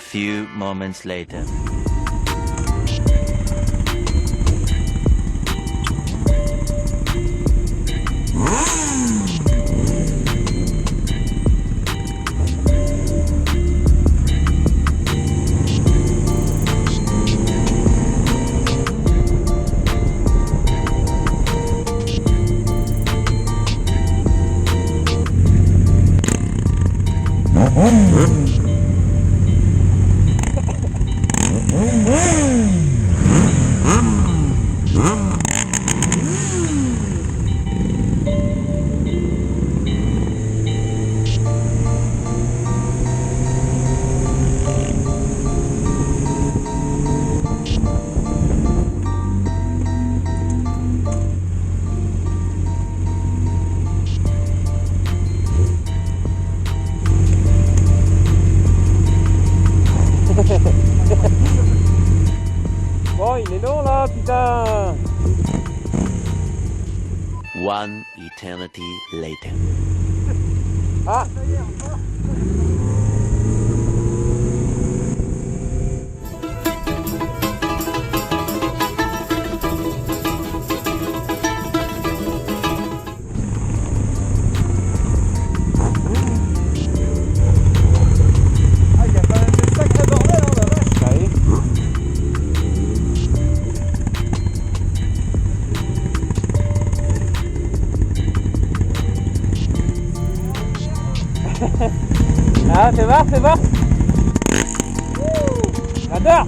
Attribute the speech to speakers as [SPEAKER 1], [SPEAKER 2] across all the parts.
[SPEAKER 1] few moments later.
[SPEAKER 2] Bon, il est long là, putain.
[SPEAKER 1] One eternity later.
[SPEAKER 2] Ah.
[SPEAKER 3] Ah, il y a quand même des sacrés bordels, hein, la vache.
[SPEAKER 2] Ah oui. Ah, c'est bon, c'est bon. J'adore.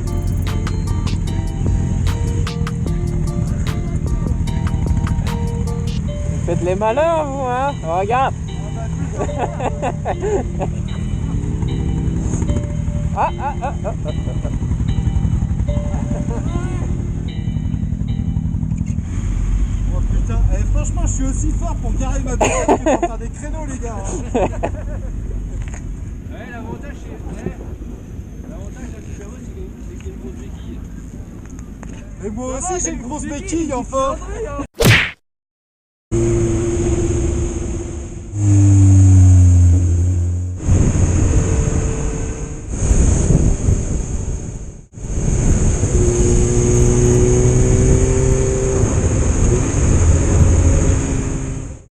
[SPEAKER 2] Faites les malins, vous, hein. Regarde. Ah, ah, ah, ah, ah.
[SPEAKER 3] Oh putain, eh, franchement, je suis aussi fort pour garer ma bête que pour faire des créneaux, les gars. Hein.
[SPEAKER 4] Ouais, l'avantage la plus c'est qu'il y a une grosse béquille.
[SPEAKER 3] Et moi aussi, j'ai une grosse béquille, enfin.